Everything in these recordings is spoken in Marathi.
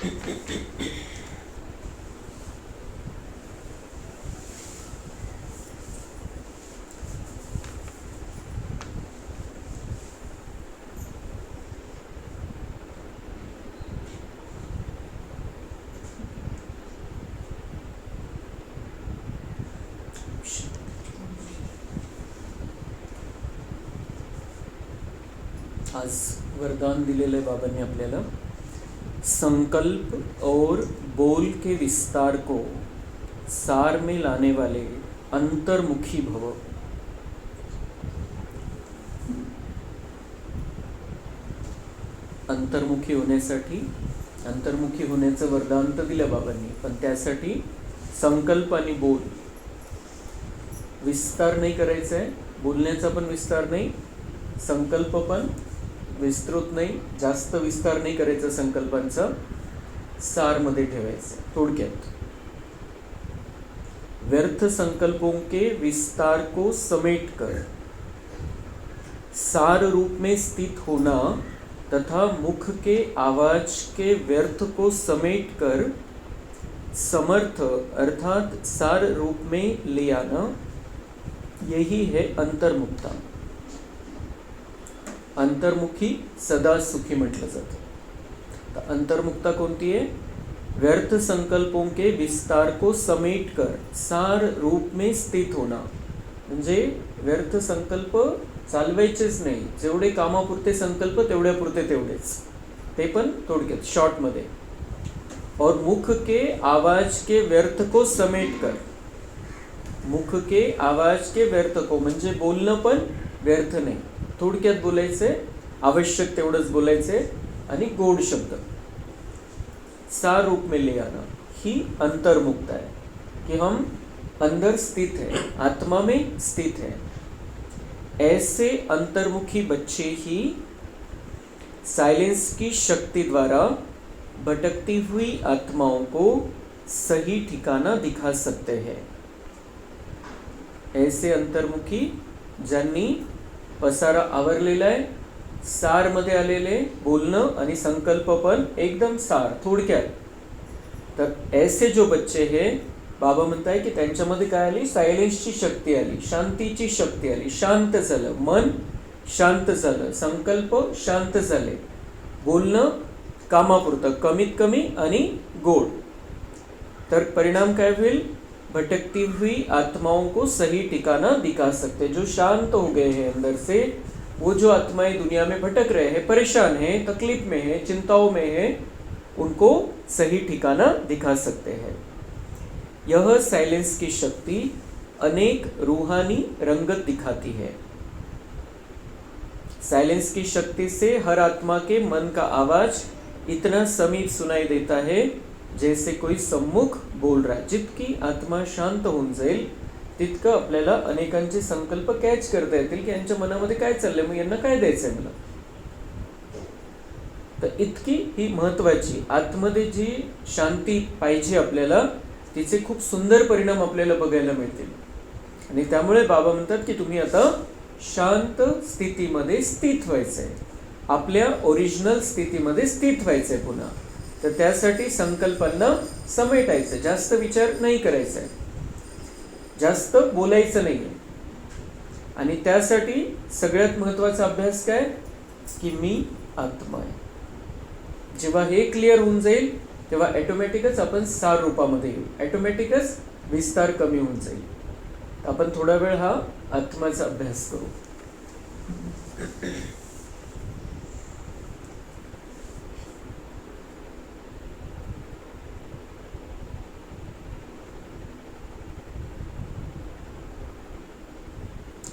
आज वरदान दिलेलं आहे बाबांनी आपल्याला, संकल्प और बोल के विस्तार को सार में लाने वाले अंतर्मुखी भव। अंतर्मुखी होण्यासाठी, अंतर्मुखी होण्याचं वरदान तर दिलं बाबांनी, पण त्यासाठी संकल्प आणि बोल, विस्तार नाही करायचा आहे, बोलण्याचा पण विस्तार नाही, संकल्प पण विस्तृत नाही, जास्त विस्तार नाही करायचा संकल्पांचा, सारमध्ये ठेवायचं। थोडक्यात व्यर्थ संकल्पों के विस्तार को समेट कर सार रूप में स्थित होना तथा मुख के आवाज के व्यर्थ को समेट कर समर्थ अर्थात सार रूप में ले आना, यही है अंतर्मुक्ता। अंतर्मुखी सदा सुखी म्हटलं जातं। तर अंतर्मुक्ता कोणती आहे? व्यर्थ संकल्पों के विस्तार को समेट कर सार रूप में स्थित होना, म्हणजे व्यर्थ संकल्प चालवायचेच नाही, जेवढे कामापुरते संकल्प तेवढ्यापुरते तेवढेच, ते पण थोडक्यात शॉर्टमध्ये। और मुख के आवाज के व्यर्थ को समेट कर, मुख के आवाज के व्यर्थ को म्हणजे बोलणं पण व्यर्थ नाही, थोडक्यात बोलायचे, आवश्यक तेवढंच बोलायचे आणि गोड शब्द, सार रूप में ले आना, ही अंतर्मुक्त है कि हम अंदर स्थित है, आत्मा में स्थित है। ऐसे अंतर्मुखी बच्चे ही साइलेंस की शक्ति द्वारा भटकती हुई आत्माओं को सही ठिकाना दिखा सकते हैं। ऐसे अंतर्मुखी ज्यांनी पसारा आवरलेला आहे, सार मध्ये आलेले, बोलणं आणि संकल्प पण एकदम सार थोडक्यात, तर ऐसे जो बच्चे हे बाबा म्हणताय की त्यांच्यामध्ये काय आली? सायलेन्सची शक्ती आली, शांतीची शक्ती आली, शांत झालं मन, शांत झालं संकल्प, शांत झाले, बोलणं कामापुरतं कमीत कमी आणि गोड, तर परिणाम काय होईल? भटकती हुई आत्माओं को सही ठिकाना दिखा सकते। जो शांत हो गए हैं अंदर से, वो जो आत्माएं दुनिया में भटक रहे हैं, परेशान हैं, तकलीफ में हैं, चिंताओं में हैं, उनको सही ठिकाना दिखा सकते हैं। यह साइलेंस की शक्ति अनेक रूहानी रंगत दिखाती है। साइलेंस की शक्ति से हर आत्मा के मन का आवाज इतना समीप सुनाई देता है जैसे कोई सम्मुख बोल रहा है। जितकी आत्मा शांत होऊन जाईल तितकं आपल्याला अनेकांचे संकल्प कॅच करता येतील की यांच्या मनामध्ये काय चाललंय, मग यांना काय द्यायचंय मला। तर इतकी ही महत्वाची आतमध्ये जी शांती पाहिजे आपल्याला, तिचे खूप सुंदर परिणाम आपल्याला बघायला मिळतील। आणि त्यामुळे बाबा म्हणतात की तुम्ही आता शांत स्थितीमध्ये स्थित व्हायचंय, आपल्या ओरिजिनल स्थितीमध्ये स्थित व्हायचंय पुन्हा। तर त्यासाठी संकल्पांना समेटायचं, जास्त विचार नाही करायचा आहे, जास्त बोलायचं नाही, आणि त्यासाठी सगळ्यात महत्त्वाचा अभ्यास काय की मी आत्मा आहे। जेव्हा हे क्लिअर होऊन जाईल तेव्हा ऑटोमॅटिकच आपण सार रूपामध्ये येऊ, ऑटोमॅटिकच विस्तार कमी होऊन जाईल। आपण थोडा वेळ हा आत्माचा अभ्यास करू।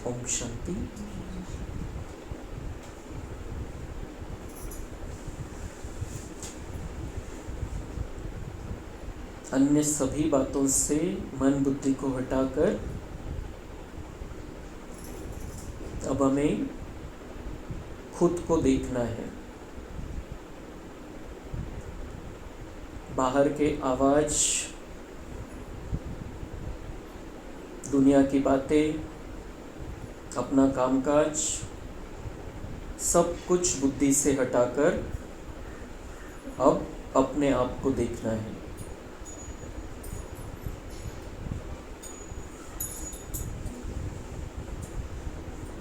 ओम शांति। अन्य सभी बातों से मन बुद्धि को हटाकर अब हमें खुद को देखना है। बाहर के आवाज, दुनिया की बातें, अपना कामकाज, सब कुछ बुद्धि से हटाकर अब अपने आप को देखना है।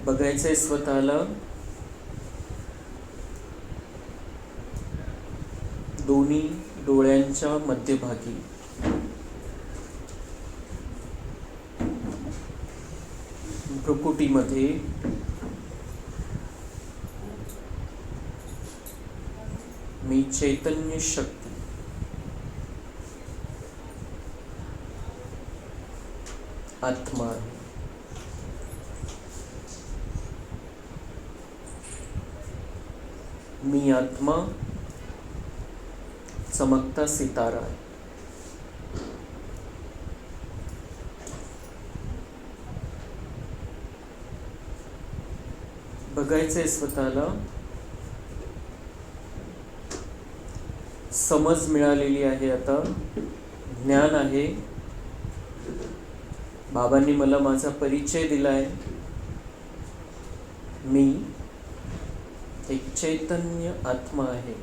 बघायचंय स्वतःला दोन्ही डोळ्यांच्या मध्यभागी। भ्रुकुटीमध्ये मी चैतन्य शक्ती आत्मा आहे। मी आत्मा चमकता सितारा आहे। बघायचंय स्वतःला समज मिळालेली आहे, आता ज्ञान आहे। बाबांनी मला माझा परिचय दिलाय। मी एक चैतन्य आत्मा आहे।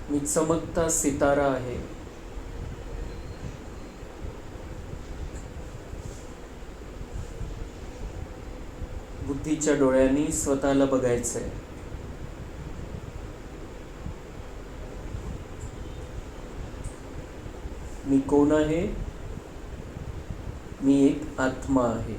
मी चमकता सितारा आहे। बुद्धीच्या डोळ्यांनी स्वतःला बघायचंय। मी कोण आहे? मी एक आत्मा आहे।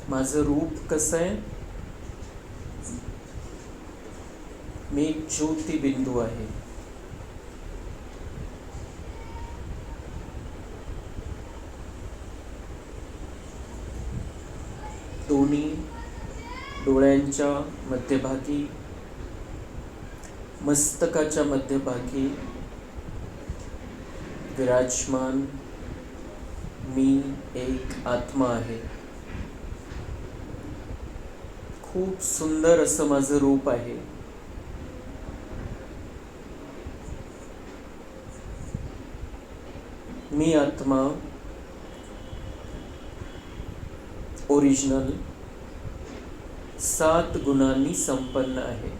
माझं रूप कसं आहे? मी एक ज्योतिबिंदू आहे। दोन्ही डोळ्यांच्या मध्यभागी, मस्तकाच्या मध्यभागी विराजमान मी एक आत्मा आहे। खूप सुंदर असं माझं रूप आहे। मी आत्मा ओरिजिनल 7 गुणांनी संपन्न आहे।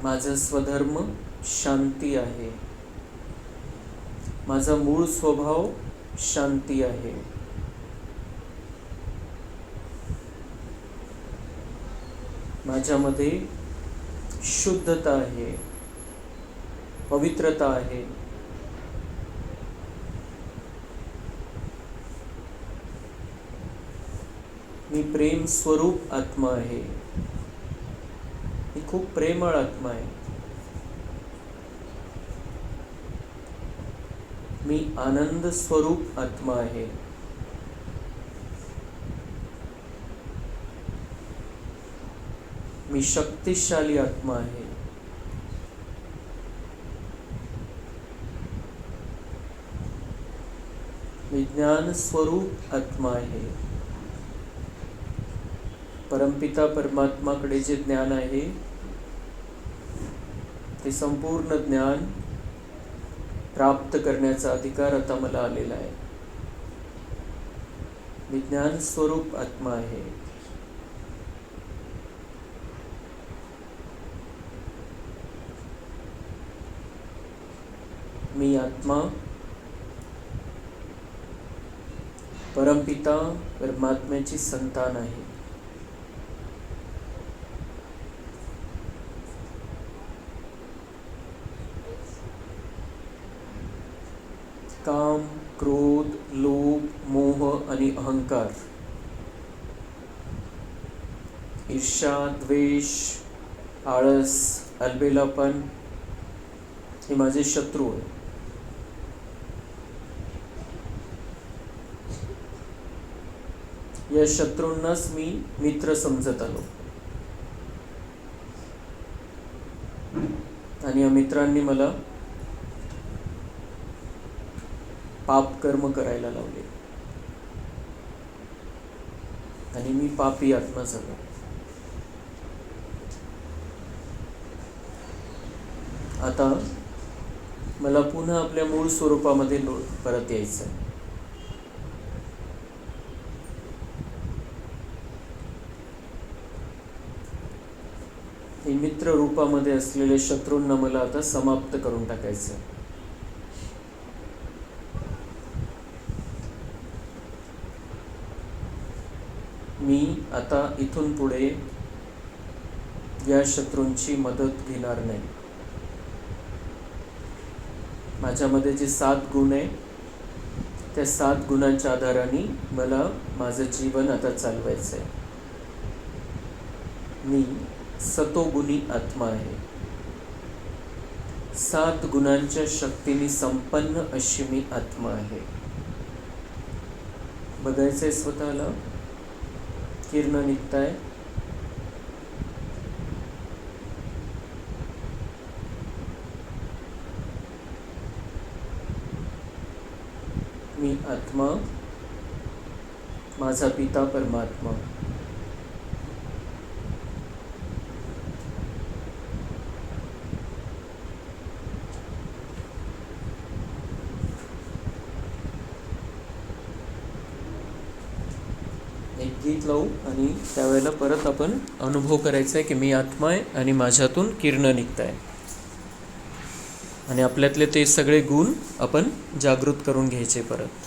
माझा स्वधर्म शांती आहे। माझा मूळ स्वभाव शांती आहे। माझ्यामध्ये शुद्धता आहे, पवित्रता आहे। मी प्रेम स्वरूप आत्मा आहे। मी खूप प्रेमळ आत्मा आहे। मी आनंद स्वरूप आत्मा आहे। मी शक्तिशाली आत्मा आहे। मी ज्ञान स्वरूप आत्मा आहे। परमपिता परमात्माकडे जे ज्ञान आहे ते संपूर्ण ज्ञान प्राप्त करण्याचा अधिकार आता मला आलेला आहे। मी ज्ञान स्वरूप आत्मा आहे। मी आत्मा परमपिता परमात्म्याची संतान आहे। काम, क्रोध, लोभ, मोह आणि अहंकार, ईर्ष्या, द्वेष, आळस, अलबेलापन हे माझे शत्रू आहे। या शत्रूंनाच मी मित्र समजत आलो आणि या मित्रांनी मला पाप कर्म करायला लावले। आणि मी पापी आत्मा झालो. आता मला पुन्हा आपल्या मूळ स्वरूपामध्ये परत यायचं आहे. हे मित्र रूपामध्ये असलेले शत्रूंना मला आता समाप्त करून टाकायचं आहे. मी आता इथून पुढे या शत्रूंची मदत घेणार नाही. माझ्यामध्ये जे 7 गुण आहे त्या 7 गुणांच्या आधाराने मला माझं जीवन आता चालवायचं आहे. मी सतोगुणी आत्मा आहे. 7 गुणांच्या शक्तीने संपन्न अशी मी आत्मा आहे. बघायचंय स्वतःला. किरण निघताय. मी आत्मा, माझा पिता परमात्मा. एक गीत लावू आणि त्यावेळेला परत आपण अनुभव करायचा आहे की मी आत्मा आहे आणि माझ्यातून किरण निघत आहे. आणि आपल्यातले ते सगळे गुण आपण जागृत करून घ्यायचे परत.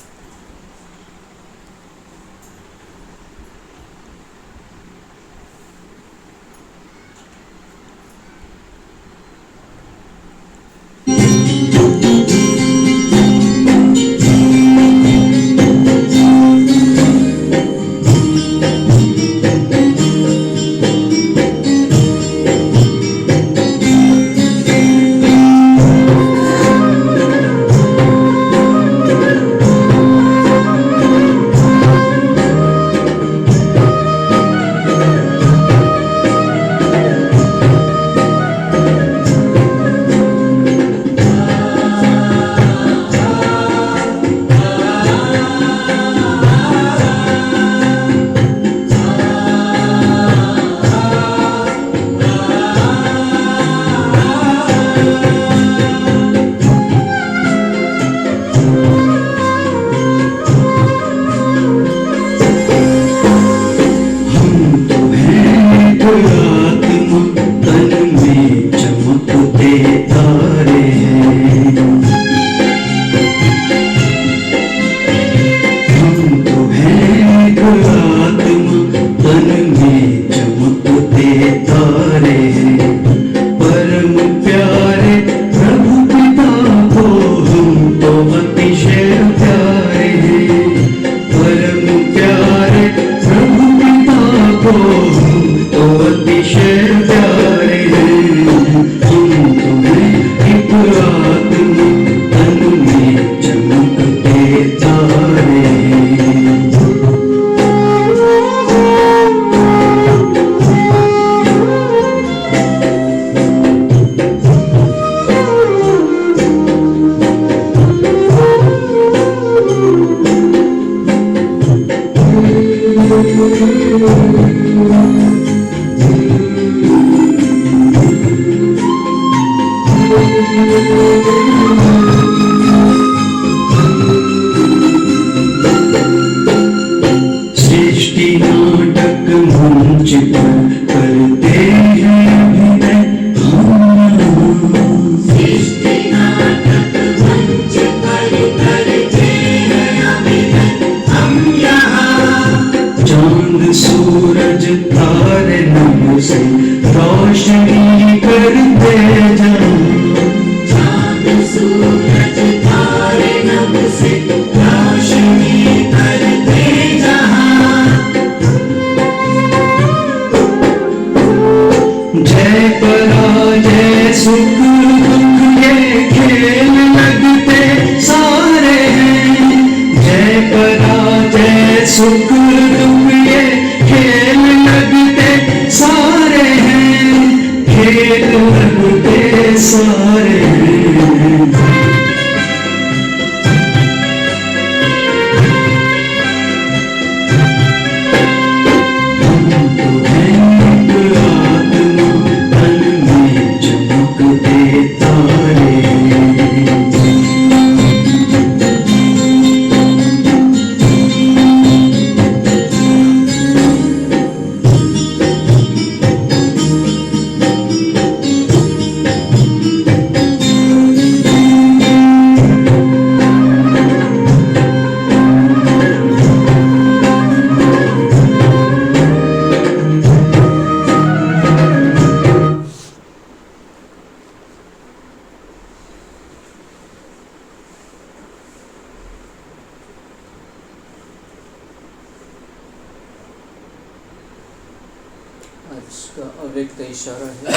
आज का अव्यक्त इशारा है,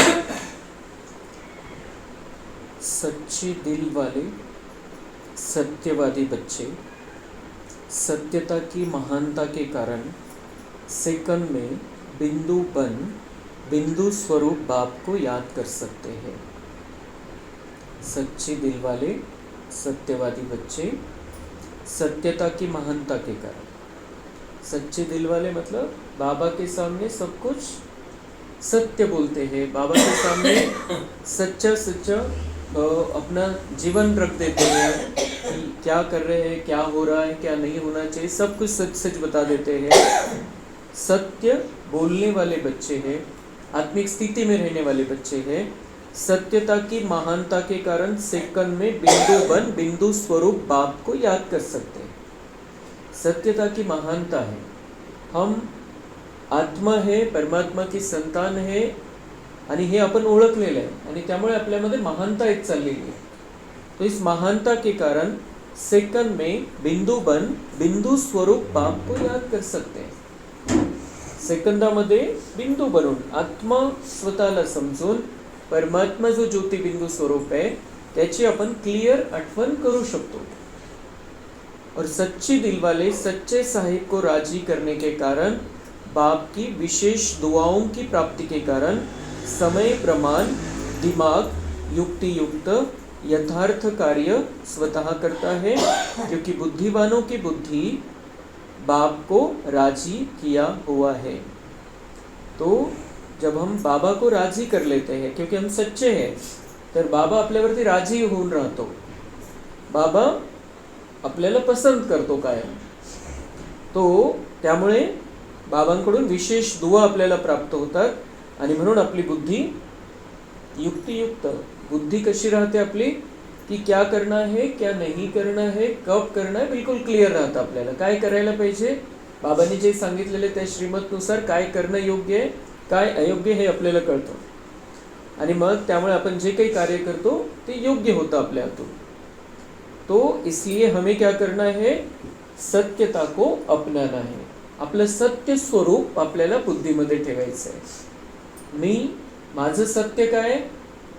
सच्चे दिल वाले सत्यवादी बच्चे सत्यता की महानता के कारण सेकंड में बिंदु स्वरूप बाप को याद कर सकते हैं। सच्चे दिल वाले सत्यवादी बच्चे सत्यता की महानता के कारण, सच्चे दिल वाले मतलब बाबा के सामने सब कुछ सत्य बोलते हैं, बाबा के सामने सच्चा अपना जीवन रख देते हैं कि क्या कर रहे हैं, क्या हो रहा है, क्या नहीं होना चाहिए, सब कुछ सच बता देते हैं। सत्य बोलने वाले बच्चे हैं, आत्मिक स्थिति में रहने वाले बच्चे हैं। सत्यता की महानता के कारण सेकंड में बिंदु स्वरूप बाप को याद कर सकते हैं। सत्यता की महानता है, हम आत्मा है, परमात्मा की संतान है आणि हे आपण ओळखलेलं आहे आणि त्यामुळे आपल्यामध्ये महानता येत चाललेली आहे। तो इस महानता के कारण सेकंड में बिंदु स्वरूप बाप को याद कर सकते हैं। सेकंदामध्ये बिंदू बनून आत्मा स्वतःला समजून परमात्मा जो ज्योतिबिंदू स्वरूप आहे त्याची आपण क्लियर आठवण करू शकतो। और सच्चे दिल वाले सच्चे साहिब को राजी करने के कारण बाप की विशेष दुआओं की प्राप्ति के कारण समय प्रमाण दिमाग युक्ति युक्त यथार्थ कार्य स्वतः करता है, क्योंकि बुद्धिवानों की बुद्धि बाप को राजी किया हुआ है। तो जब हम बाबा को राजी कर लेते हैं क्योंकि हम सच्चे हैं, तर बाबा आपल्यावरती राजी होऊन राहतो। बाबा आपल्याला पसंत करतो कायम। तो त्यामुळे बाबांकडून विशेष दुआ आपल्याला प्राप्त होतात आणि म्हणून आपली बुद्धी युक्तियुक्त बुद्धि कशी राहते आपली की क्या करना है क्या नहीं करना है कब करना है बिल्कुल क्लियर राहतं आपल्याला। काय करायला पाहिजे, बाबांनी जे सांगितलेले त्या श्रीमतनुसार काय करणं योग्य आहे काय अयोग्य हे आपल्याला कळतं आणि मग त्यामुळे आपण जे काही कार्य करतो ते योग्य होतं आपल्या हातून। तो इसलिए हमें क्या करना है, सत्यता को अपनाना है। आपलं सत्य स्वरूप आपल्याला बुद्धीमध्ये ठेवायचं आहे। माझं सत्य काय आहे,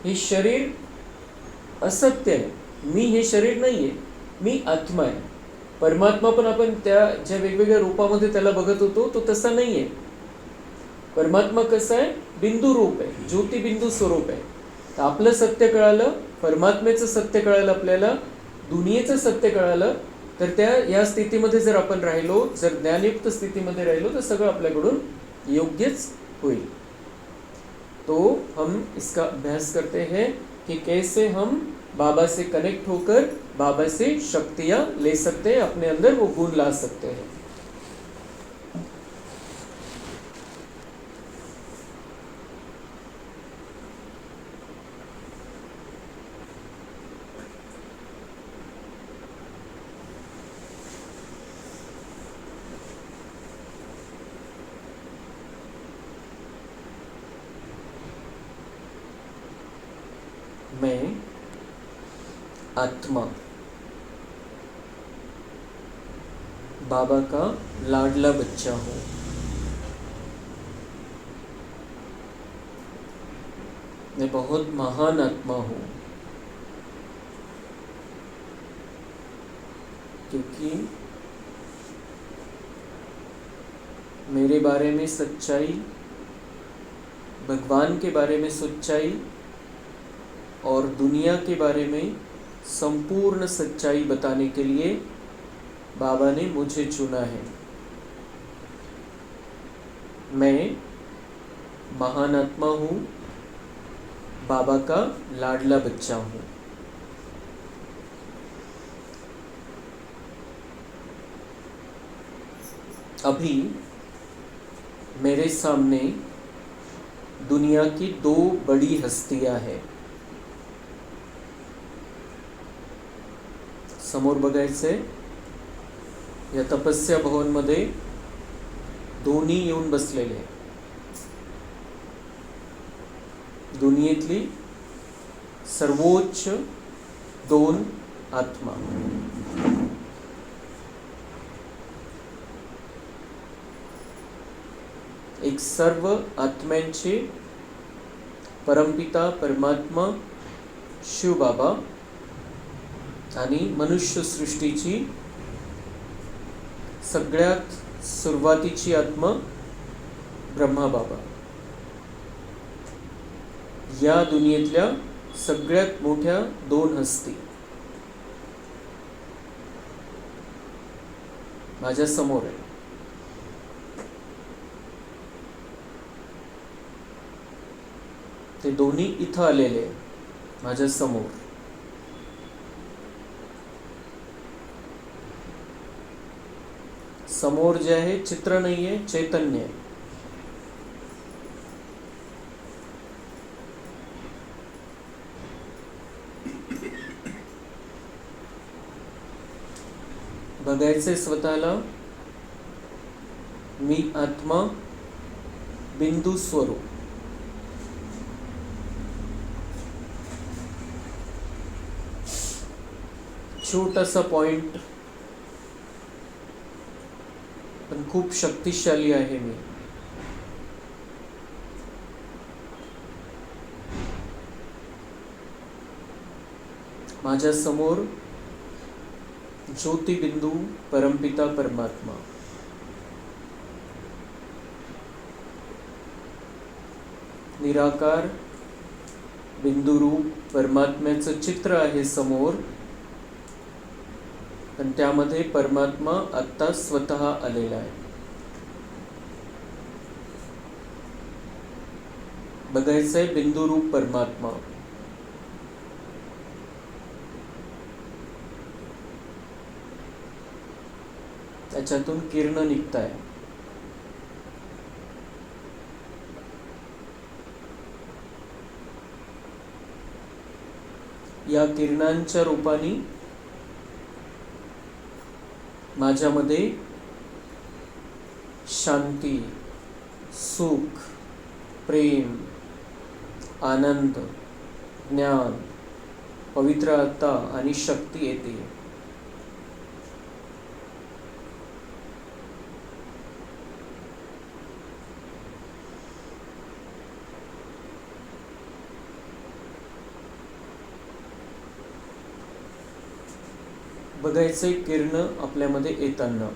हे शरीर असत्य आहे, मी हे शरीर नाहीये, मी आत्मा आहे। परमात्मा पण आपण त्या ज्या वेगवेगळ्या रूपामध्ये त्याला बघत होतो तो तसा नाहीये। परमात्मा कसा आहे, बिंदू रूप आहे, ज्योतिबिंदू स्वरूप आहे। तर आपलं सत्य कळालं, परमात्म्याचं सत्य कळालं, आपल्याला दुनियेचं सत्य कळालं, तर त्या या स्थितीमध्ये जर आपण राहिलो, जर ज्ञानयुक्त स्थितीमध्ये राहिलो तर सगळं आपल्याकडून योग्यच होईल। तो हम इसका अभ्यास करते हैं कि कैसे हम बाबा से कनेक्ट होकर बाबा से शक्तियाँ ले सकते हैं, अपने अंदर वो गुण ला सकते हैं। मैं आत्मा बाबा का लाडला बच्चा हूँ। मैं बहुत महान आत्मा हूँ, क्योंकि मेरे बारे में सच्चाई, भगवान के बारे में सच्चाई और दुनिया के बारे में संपूर्ण सच्चाई बताने के लिए बाबा ने मुझे चुना है। मैं महान आत्मा हूँ, बाबा का लाडला बच्चा हूँ। अभी मेरे सामने दुनिया की दो बड़ी हस्तियाँ हैं। समोर बघायचे या तपस्या भवन मध्ये दोन्ही येऊन बसलेले, दुनियेतली सर्वोच्च दोन आत्मा। एक सर्व आत्म्यांचे परमपिता परमात्मा शिवबाबा आणि मनुष्य सृष्टीची सगळ्यात सुरुवातीची आत्मा ब्रह्माबाबा, या दुनियेतल्या सगळ्यात मोठ्या दोन हस्ती माझ्या समोर आहे. ते दोन्ही इथं आलेले माझ्या समोर. समोर जे आहे चित्र नाहीये, चैतन्य आहे. बघायचे स्वतःला, मी आत्मा बिंदू स्वरूप. छोटासा पॉइंट पण खूप शक्तिशाली आहे मी. माझ्या समोर ज्योतिबिंदू परमपिता परमात्मा, निराकार बिंदुरूप परमात्म्याचं चित्र आहे समोर, पण त्यामध्ये परमात्मा आत्ता स्वतः आलेला आहे. बघायचंय बिंदुरूप परमात्मा. त्याच्यातून किरण निघताय. या किरणांच्या रूपाने माझ्यामध्ये शांती, सुख, प्रेम, आनंद, ज्ञान, पवित्रता आणि शक्ती येते. बघायचे किरण आपल्यामध्ये येताना.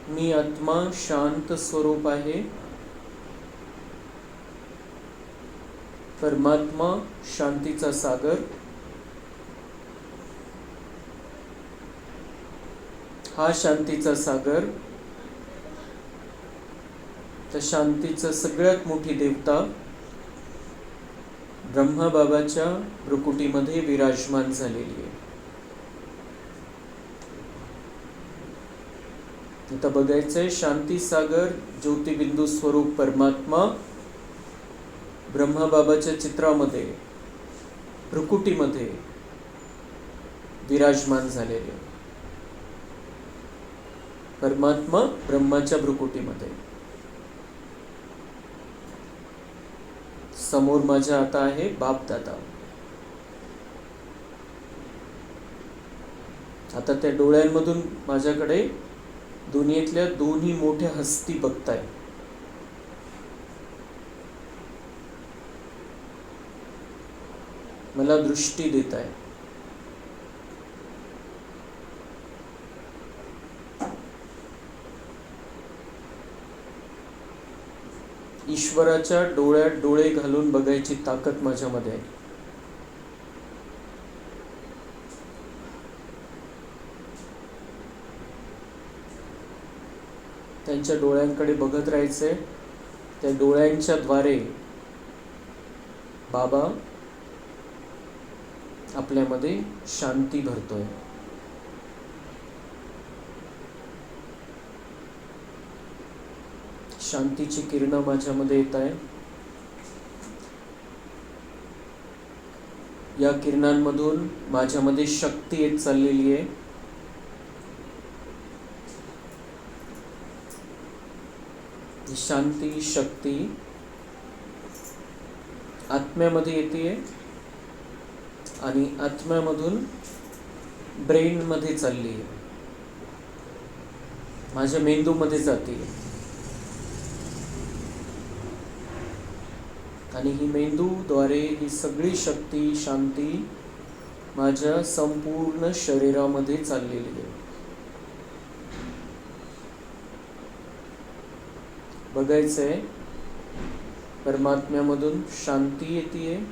मी आत्मा शांत स्वरूप आहे. परमात्मा शांतीचा सागर. हा शांतीचा सागर, तर शांतीचं सगळ्यात मोठी देवता ब्रह्माबाबाच्या भ्रुकुटीमध्ये विराजमान झालेली आहे. इथं बघायचंय शांती सागर ज्योतिबिंदू स्वरूप परमात्मा ब्रह्माबाबाच्या चित्रामध्ये भ्रुकुटीमध्ये विराजमान झालेले. परमात्मा ब्रह्माच्या भ्रुकुटीमध्ये. समोर माझ्या आता आहे बापदादा. आता त्या डोळ्यांमधून माझ्याकडे दुनियेतल्या दोन्ही मोठ्या हस्ती बघताय. मला दृष्टी देत आहे. ईश्वराच्या डोळ्यात डोळे घालून बघायची ताकद माझ्यामध्ये आहे. त्यांच्या डोळ्यांकडे बघत राहायचे. त्या डोळ्यांच्या द्वारे बाबा आपल्यामध्ये शांती भरतोय. शांतीची किरणं माझ्यामध्ये येत आहे. या किरणांमधून माझ्यामध्ये शक्ती येत चाललेली आहे. शांती शक्ती आत्म्यामध्ये येते आणि आत्म्यामधून ब्रेनमध्ये चालली आहे, माझ्या मेंदूमध्ये जाते आणि ही मेंदूद्वारे ही सगळी शक्ती, शांती माझ्या संपूर्ण शरीरामध्ये चाललेली आहे. बघायचंय, परमात्म्यामधून शांती येते,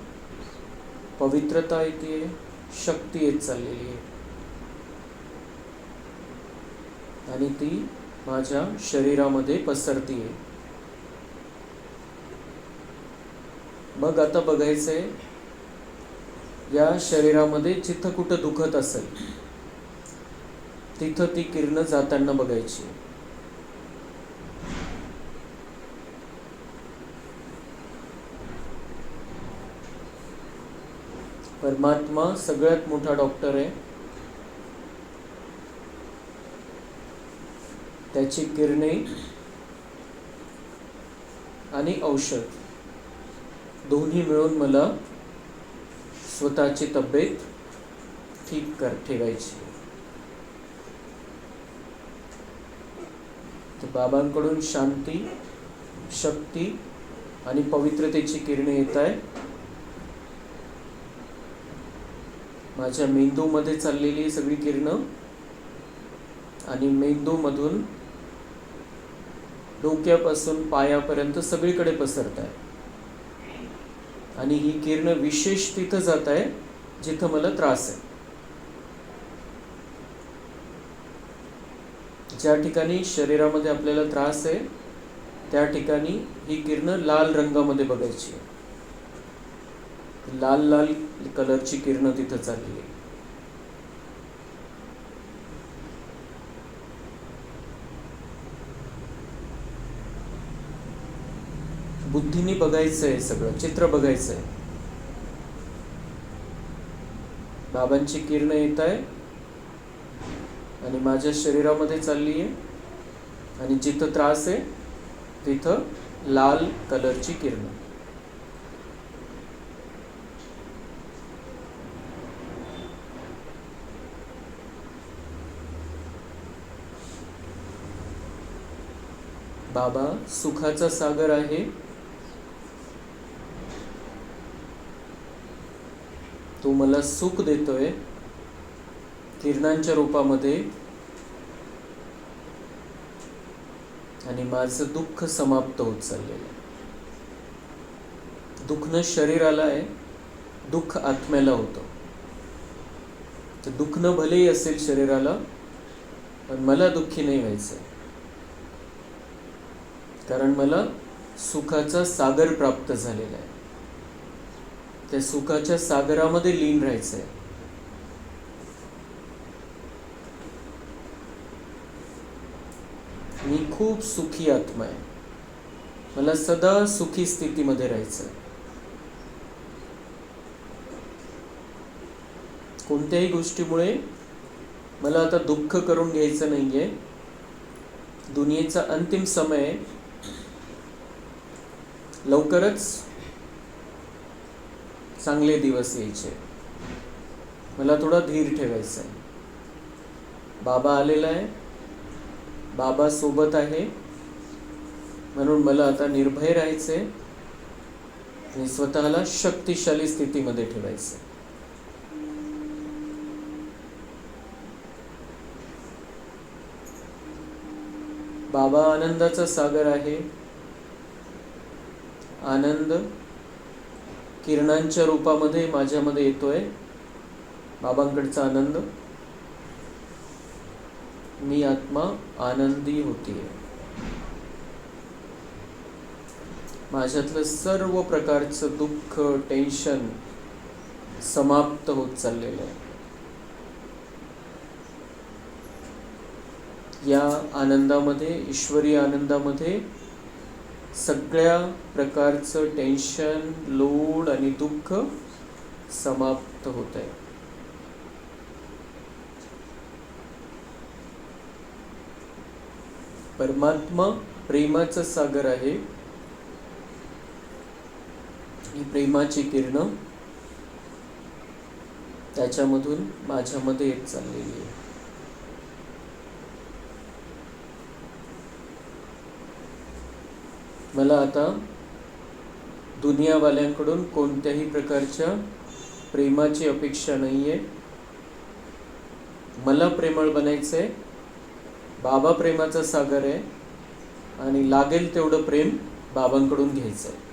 पवित्रता येते, शक्ती येत चाललेली आहे आणि ती माझ्या शरीरामध्ये पसरतीये. मग आता बघायचंय, या शरीरामध्ये जिथं कुठं दुखत असेल तिथं ती किरणं जाताना बघायची. परमात्मा सगळ्यात मोठा डॉक्टर आहे. त्याची किरणे आणि औषध दोन्ही मिळून मला स्वतःची तब्येत ठीक ठेवायची. तर बाबांकडून शांती, शक्ती आणि पवित्रतेची किरणे येत आहे. माझ्या मेंदूमध्ये चाललेली सगळी किरणं आणि मेंदूमधून डोक्यापासून पायापर्यंत सगळीकडे पसरत आहे आणि ही किरणं विशेष तिथं जात आहे जिथं मला त्रास आहे. ज्या ठिकाणी शरीरामध्ये आपल्याला त्रास आहे त्या ठिकाणी ही किरणं लाल रंगामध्ये बघायची. लाल लाल कलरची किरणं तिथं चालली आहे. बुद्धीने बघायचंय, सगळं चित्र बघायचंय. बाबांची किरणं येत आहे आणि माझ्या शरीरामध्ये चालली आहे आणि जिथं त्रास आहे तिथं लाल कलरची किरणं. बाबा सुखाचा सागर आहे. तो मला सुख देतोय किरणांच्या रूपामध्ये आणि माझं दुःख समाप्त होत चाललेलं आहे. दुखणं शरीराला आहे, दुःख आत्म्याला होतं. तर दुखणं भलेही असेल शरीराला, पण मला दुःखी नाही व्हायचंय, कारण मला सुखाचा सागर प्राप्त झालेला आहे. त्या सुखाच्या सागरामध्ये लीन राहायचंय. मी खूप सुखी आत्मा आहे, मला सदा सुखी स्थितीमध्ये राहायचंय. कोणत्याही गोष्टीमुळे मला आता दुःख करून घ्यायचं नाहीये. दुनियेचा अंतिम समय आहे, लवकरच चांगले दिवस यायचे. मला थोडा धीर ठेवायचा आहे. बाबा आलेला आहे, बाबा सोबत आहे, म्हणून मला आता निर्भय राहायचे आणि स्वतःला शक्तिशाली स्थितीमध्ये ठेवायचे. बाबा आनंदाचा सागर आहे. आनंद किरणांच्या रूपामध्ये माझ्यामध्ये येतोय. बाबांकडचा आनंद, मी आत्मा आनंदी होतीये. माझ्यातलं सर्व प्रकारचं दुःख, टेन्शन समाप्त होत चाललेलं आहे. या आनंदामध्ये, ईश्वरी आनंदामध्ये सगळ्या प्रकारचं टेन्शन, लोड आणि दुःख समाप्त होत आहे. परमात्मा प्रेमाचं सागर आहे. ही प्रेमाची किरणं त्याच्यामधून माझ्यामध्ये येत चाललेली आहे. मला आता दुनियावाल्यांकडून कोणत्याही प्रकारच्या प्रेमाची अपेक्षा नाही आहे. मला प्रेमळ बनायचं आहे. बाबा प्रेमाचा सागर आहे आणि लागेल तेवढं प्रेम बाबांकडून घ्यायचं आहे.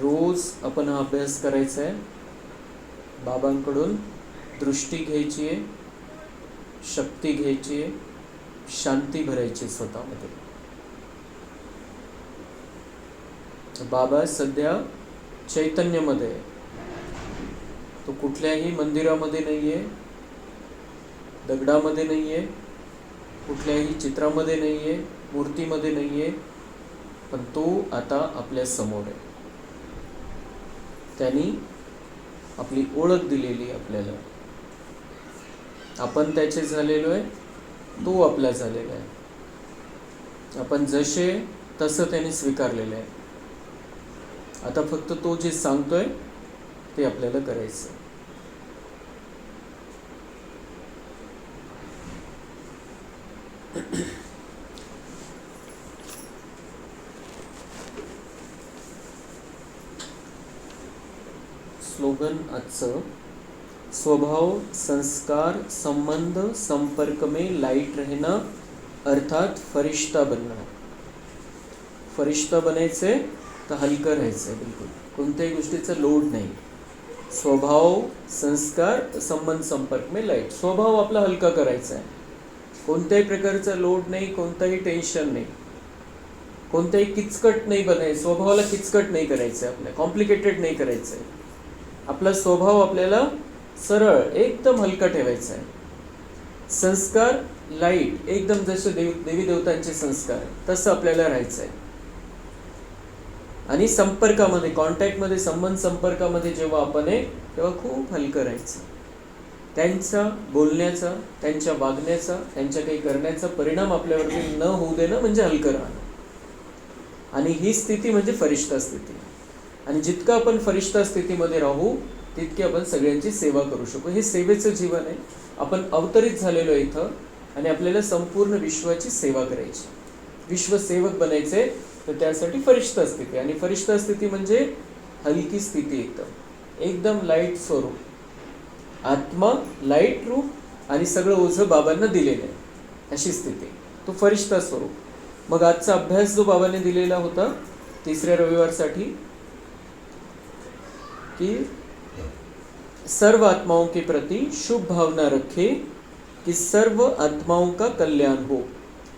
रोज आपण हा अभ्यास करायचा आहे. बाबांकडून दृष्टी घ्यायची आहे, शक्ती घ्यायची आहे, शांती भरायची स्वतःमध्ये. बाबा सध्या चैतन्यमध्ये आहे. तो कुठल्याही मंदिरामध्ये नाही आहे, दगडामध्ये नाही आहे, कुठल्याही चित्रामध्ये नाही आहे, मूर्तीमध्ये नाही आहे, पण तो आता आपल्या समोर आहे. त्यांनी आपली ओळख दिलेली आपल्याला. आपण त्याचे झालेलो आहे, तो आपला झालेला आहे. आपण जसे तसं त्यांनी स्वीकारलेलं आहे. आता फक्त तो जे सांगतोय ते आपल्याला करायचं. स्लोगन आजचं, स्वभाव संस्कार संबंध संपर्क में लाइट रहना अर्थात फरिश्ता बनना. फरिश्ता बनायचे तर हलकं राहायचं, बिलकुल कोणत्याही गोष्टीचा लोड नाही. स्वभाव संस्कार संबंध संपर्क में लाइट. स्वभाव आपला हलका करायचा आहे. कोणत्याही प्रकारचा लोड नाही, कोणताही टेन्शन नाही, कोणत्याही किचकट नाही बनायचं. स्वभावाला किचकट नाही करायचं आहे, आपल्या कॉम्प्लिकेटेड नाही करायचं आहे. आपला स्वभाव आपल्याला सरळ एकदम हलका ठेवायचा आहे. संस्कार लाईट, एकदम जसे देवी देवतांचे संस्कार तसं आपल्याला राहायचं आहे. आणि संपर्कामध्ये, कॉन्टॅक्टमध्ये, संबंध संपर्कामध्ये जेव्हा आपण आहे तेव्हा खूप हलकं राहायचं. त्यांचा बोलण्याचा, त्यांच्या वागण्याचा, त्यांच्या काही करण्याचा परिणाम आपल्यावरती न होऊ देणं म्हणजे हलकं राहणं. आणि ही स्थिती म्हणजे फरिश्ता स्थिती. आणि जितकं आपण फरिश्ता स्थितीमध्ये राहू तितकी आपण सगळ्यांची सेवा करू शकू. हे सेवेचं जीवन आहे. आपण अवतरित झालेलो आहे इथं आणि आपल्याला संपूर्ण विश्वाची सेवा करायची, विश्वसेवक बनायचे. तर त्यासाठी फरिश्ता स्थिती. आणि फरिश्ता स्थिती म्हणजे हलकी स्थिती, एकदम लाईट स्वरूप. आत्मा लाईट रूप आणि सगळं ओझं बाबांना दिलेलं आहे, अशी स्थिती. तो फरिश्ता स्वरूप. मग आजचा अभ्यास जो बाबांनी दिलेला होता 3ऱ्या रविवारसाठी, कि सर्व आत्माओं के प्रति शुभ भावना रखे कि सर्व आत्माओं का कल्याण हो.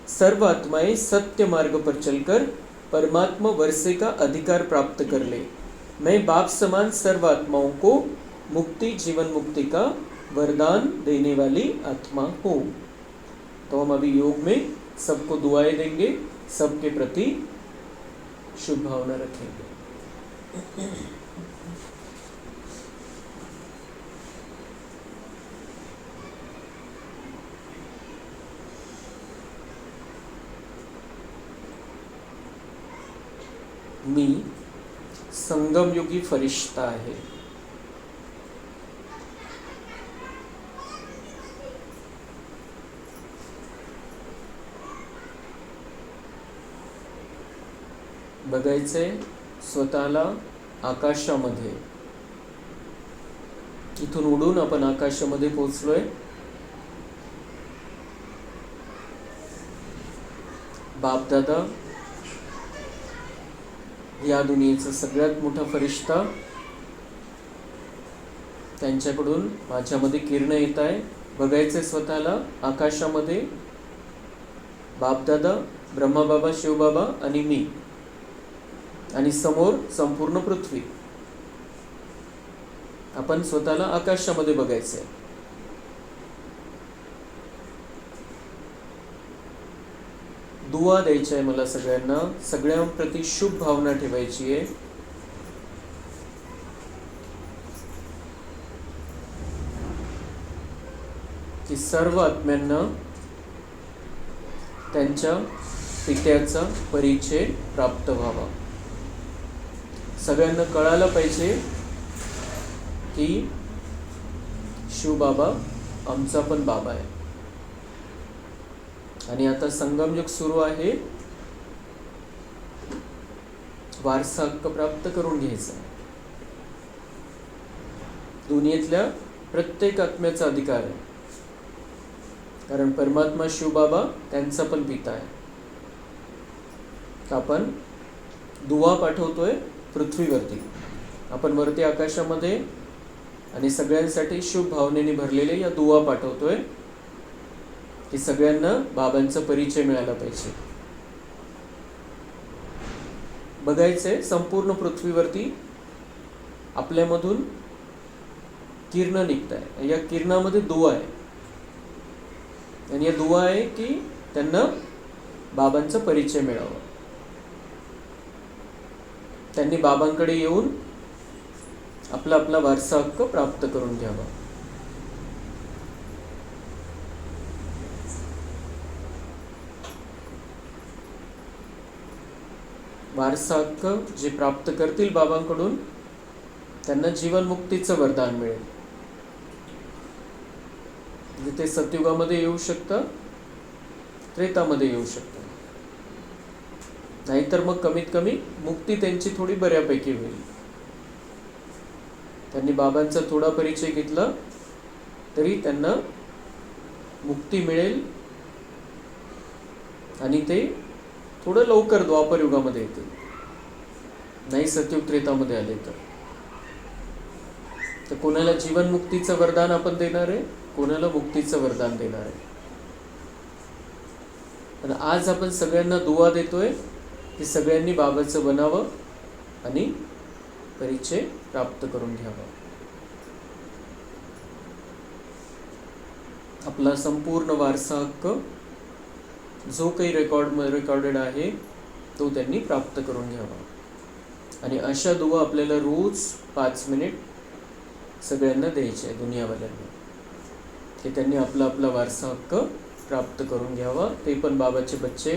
सर्व आत्माएं सत्य मार्ग पर चलकर परमात्मा वर्षे का अधिकार प्राप्त कर ले. मैं बाप समान सर्व आत्माओं को मुक्ति, जीवन मुक्ति का वरदान देने वाली आत्मा हूँ. तो हम अभी योग में सबको दुआएं देंगे, सबके प्रति शुभ भावना रखेंगे. मी संगमयुगी फरिश्ता आहे. बघायचंय स्वतःला आकाशामध्ये. इथून उडून आपण आकाशामध्ये पोहोचलोय. बापदादा या दुनियेचा सगळ्यात मोठा फरिश्ता, त्यांच्याकडून माझ्यामध्ये किरणं येत आहे. बघायचे स्वतःला आकाशामध्ये. बापदादा, ब्रह्माबाबा, शिवबाबा आणि मी, आणि समोर संपूर्ण पृथ्वी. आपण स्वतःला आकाशामध्ये बघायचंय. दुआ द्यायची आहे मला सगळ्यांना. सगळ्यांप्रती शुभ भावना ठेवायची आहे. की सर्व आत्म्यांना त्यांच्या पित्याचा परिचय प्राप्त व्हावा. सगळ्यांना कळायला पाहिजे की शिवबाबा आमचा पण बाबा आहे. आणि आता संगमयुग सुरू आहे. वारसा हक्क प्राप्त करून घ्यायचा. दुनियेतल्या प्रत्येक आत्म्याचा अधिकार आहे, कारण परमात्मा शिवबाबा त्यांचा पण पिता आहे. आपण दुवा पाठवतोय पृथ्वीवरती. आपण वरती आकाशामध्ये आणि सगळ्यांसाठी शुभ भावनेने भरलेले या दुवा पाठवतोय की सगळ्यांना बाबांचा परिचय मिळाला पाहिजे. बघायचंय संपूर्ण पृथ्वीवरती आपल्यामधून किरण निघत आहे. या किरणामध्ये दुवा आहे आणि या दुवा आहे की त्यांना बाबांचा परिचय मिळावा. त्यांनी बाबांकडे येऊन आपला आपला वारसा हक्क प्राप्त करून घ्यावा. वारसा हक्क जे प्राप्त करतील बाबांकडून त्यांना जीवनमुक्तीचं वरदान मिळेल. ते सतयुगामध्ये येऊ शकतं, त्रेतामध्ये येऊ शकतं. नाहीतर मग कमीत कमी मुक्ती त्यांची थोडी बऱ्यापैकी होईल. त्यांनी बाबांचा थोडा परिचय घेतला तरी त्यांना मुक्ती मिळेल आणि ते थोडं लवकर द्वापर युगामध्ये येतील. नाही सतयुग त्रेतामध्ये आले तर कोणाला जीवनमुक्तीचं वरदान आपण देणार आहे, कोणाला मुक्तीचं वरदान देणार आहे. पण आज आपण सगळ्यांना दुआ देतोय की सगळ्यांनी बाबाचं बनावं आणि परिचय प्राप्त करून घ्यावा. आपला संपूर्ण वारसा हक्क जो काही रेकॉर्डेड आहे तो त्यांनी प्राप्त करून घ्यावा. आणि अशा दुआ आपल्याला रोज 5 मिनिट सगळ्यांना द्यायचे आहे दुनियावाल्यांना, की त्यांनी आपला आपला वारसा हक्क प्राप्त करून घ्यावा. ते पण बाबाचे बच्चे,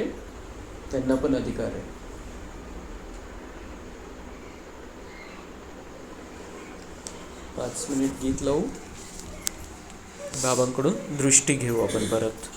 त्यांना पण अधिकार आहे. पाच मिनिट गीत लावू, बाबांकडून दृष्टी घेऊ आपण परत.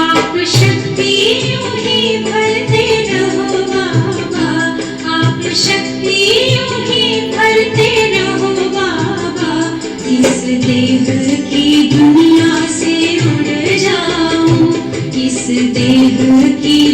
आप देह की